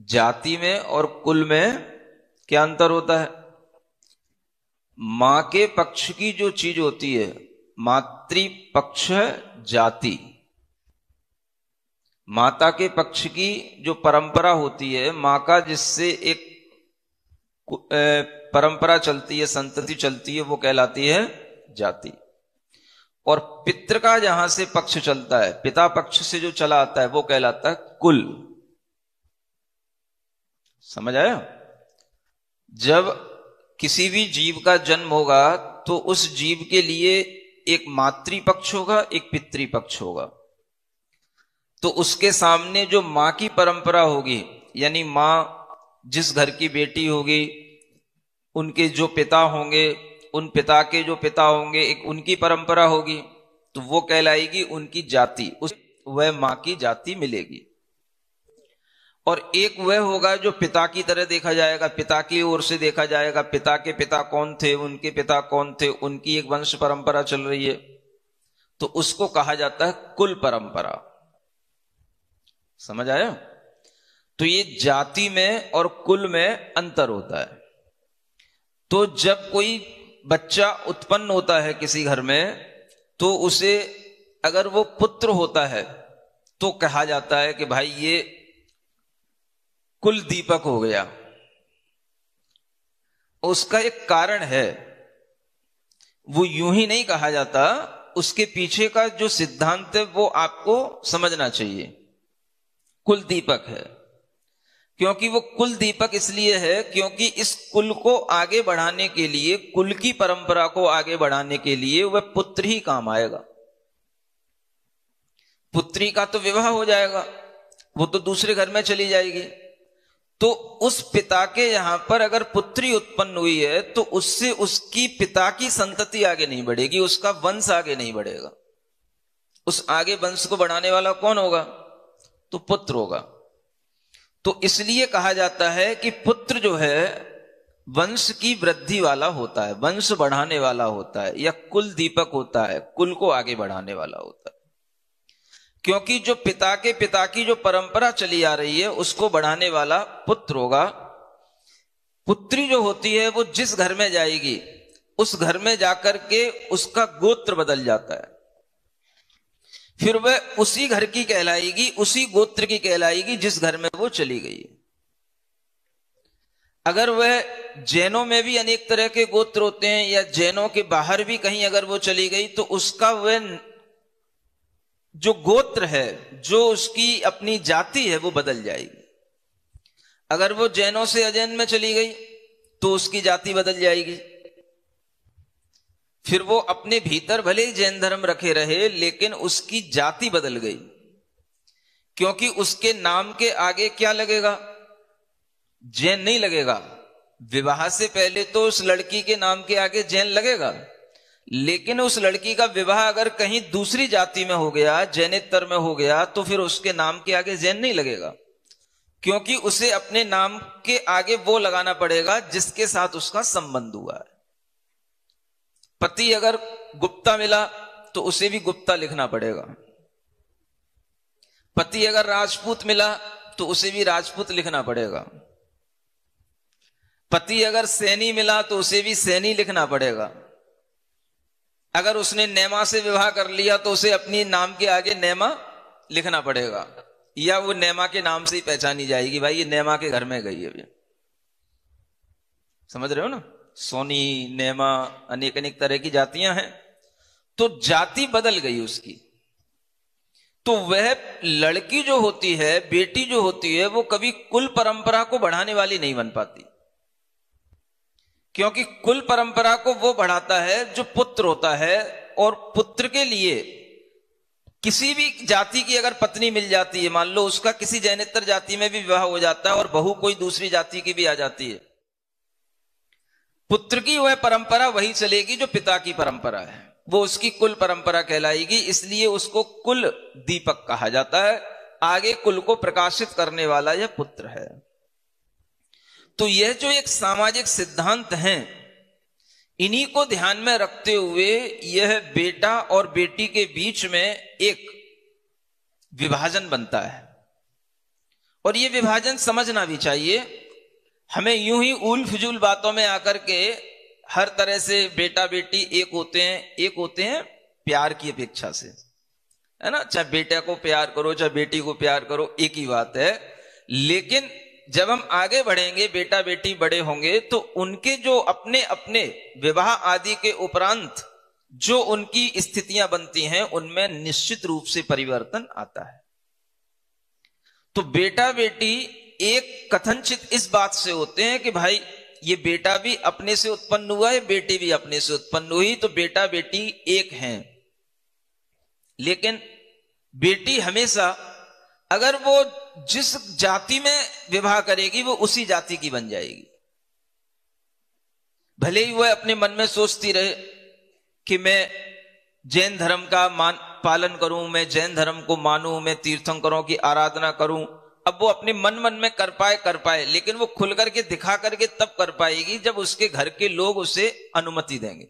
जाति में और कुल में क्या अंतर होता है? मां के पक्ष की जो चीज होती है, मातृपक्ष जाति, माता के पक्ष की जो परंपरा होती है, मां का जिससे एक परंपरा चलती है, संतति चलती है, वो कहलाती है जाति। और पितृ का जहां से पक्ष चलता है, पिता पक्ष से जो चला आता है, वो कहलाता है कुल। समझ आया? जब किसी भी जीव का जन्म होगा तो उस जीव के लिए एक मातृपक्ष होगा, एक पितृपक्ष होगा। तो उसके सामने जो मां की परंपरा होगी, यानी मां जिस घर की बेटी होगी, उनके जो पिता होंगे, उन पिता के जो पिता होंगे, एक उनकी परंपरा होगी, तो वो कहलाएगी उनकी जाति, उस वह मां की जाति मिलेगी। और एक वह होगा जो पिता की तरह देखा जाएगा, पिता की ओर से देखा जाएगा, पिता के पिता कौन थे, उनके पिता कौन थे, उनकी एक वंश परंपरा चल रही है, तो उसको कहा जाता है कुल परंपरा। समझ आया? तो ये जाति में और कुल में अंतर होता है। तो जब कोई बच्चा उत्पन्न होता है किसी घर में, तो उसे अगर वो पुत्र होता है तो कहा जाता है कि भाई ये कुल दीपक हो गया। उसका एक कारण है, वो यूं ही नहीं कहा जाता, उसके पीछे का जो सिद्धांत है वो आपको समझना चाहिए। कुल दीपक है, क्योंकि वो कुल दीपक इसलिए है क्योंकि इस कुल को आगे बढ़ाने के लिए, कुल की परंपरा को आगे बढ़ाने के लिए वह पुत्र ही काम आएगा। पुत्री का तो विवाह हो जाएगा, वो तो दूसरे घर में चली जाएगी। तो उस पिता के यहां पर अगर पुत्री उत्पन्न हुई है तो उससे उसकी पिता की संतति आगे नहीं बढ़ेगी, उसका वंश आगे नहीं बढ़ेगा। उस आगे वंश को बढ़ाने वाला कौन होगा? तो पुत्र होगा। तो इसलिए कहा जाता है कि पुत्र जो है वंश की वृद्धि वाला होता है, वंश बढ़ाने वाला होता है, या कुल दीपक होता है, कुल को आगे बढ़ाने वाला होता है। क्योंकि जो पिता के पिता की जो परंपरा चली आ रही है उसको बढ़ाने वाला पुत्र होगा। पुत्री जो होती है वो जिस घर में जाएगी उस घर में जाकर के उसका गोत्र बदल जाता है, फिर वह उसी घर की कहलाएगी, उसी गोत्र की कहलाएगी जिस घर में वो चली गई। अगर वह जैनों में भी अनेक तरह के गोत्र होते हैं, या जैनों के बाहर भी कहीं अगर वो चली गई, तो उसका वह जो गोत्र है, जो उसकी अपनी जाति है, वो बदल जाएगी। अगर वो जैनों से अजैन में चली गई तो उसकी जाति बदल जाएगी। फिर वो अपने भीतर भले ही जैन धर्म रखे रहे, लेकिन उसकी जाति बदल गई, क्योंकि उसके नाम के आगे क्या लगेगा? जैन नहीं लगेगा। विवाह से पहले तो उस लड़की के नाम के आगे जैन लगेगा, लेकिन उस लड़की का विवाह अगर कहीं दूसरी जाति में हो गया, जैनेतर में हो गया, तो फिर उसके नाम के आगे जैन नहीं लगेगा, क्योंकि उसे अपने नाम के आगे वो लगाना पड़ेगा जिसके साथ उसका संबंध हुआ है। पति अगर गुप्ता मिला तो उसे भी गुप्ता लिखना पड़ेगा। पति अगर राजपूत मिला तो उसे भी राजपूत लिखना पड़ेगा। पति अगर सैनी मिला तो उसे भी सैनी लिखना पड़ेगा। अगर उसने नेमा से विवाह कर लिया तो उसे अपनी नाम के आगे नेमा लिखना पड़ेगा, या वो नेमा के नाम से ही पहचानी जाएगी, भाई ये नेमा के घर में गई है। अभी समझ रहे हो ना? सोनी, नेमा, अनेक अनेक तरह की जातियां हैं। तो जाति बदल गई उसकी। तो वह लड़की जो होती है, बेटी जो होती है, वो कभी कुल परंपरा को बढ़ाने वाली नहीं बन पाती, क्योंकि कुल परंपरा को वो बढ़ाता है जो पुत्र होता है। और पुत्र के लिए किसी भी जाति की अगर पत्नी मिल जाती है, मान लो उसका किसी जैनेतर जाति में भी विवाह हो जाता है और बहू कोई दूसरी जाति की भी आ जाती है, पुत्र की वह परंपरा वही चलेगी जो पिता की परंपरा है, वो उसकी कुल परंपरा कहलाएगी। इसलिए उसको कुल दीपक कहा जाता है। आगे कुल को प्रकाशित करने वाला यह पुत्र है। तो यह जो एक सामाजिक सिद्धांत हैं, इन्हीं को ध्यान में रखते हुए यह बेटा और बेटी के बीच में एक विभाजन बनता है। और ये विभाजन समझना भी चाहिए। हमें यूं ही उल फिजूल बातों में आकर के हर तरह से बेटा बेटी एक होते हैं प्यार की अपेक्षा से, है ना। चाहे बेटे को प्यार करो चाहे बेटी को प्यार करो, एक ही बात है। लेकिन जब हम आगे बढ़ेंगे, बेटा बेटी बड़े होंगे, तो उनके जो अपने अपने विवाह आदि के उपरांत जो उनकी स्थितियां बनती हैं, उनमें निश्चित रूप से परिवर्तन आता है। तो बेटा बेटी एक कथनचित इस बात से होते हैं कि भाई ये बेटा भी अपने से उत्पन्न हुआ है, बेटी भी अपने से उत्पन्न हुई, तो बेटा बेटी एक हैं। लेकिन बेटी हमेशा अगर वो जिस जाति में विवाह करेगी वो उसी जाति की बन जाएगी। भले ही वह अपने मन में सोचती रहे कि मैं जैन धर्म का पालन करूं, मैं जैन धर्म को मानूं, मैं तीर्थंकरों की आराधना करूं। अब वो अपने मन में कर पाए, लेकिन वो खुल करके दिखा करके तब कर पाएगी जब उसके घर के लोग उसे अनुमति देंगे।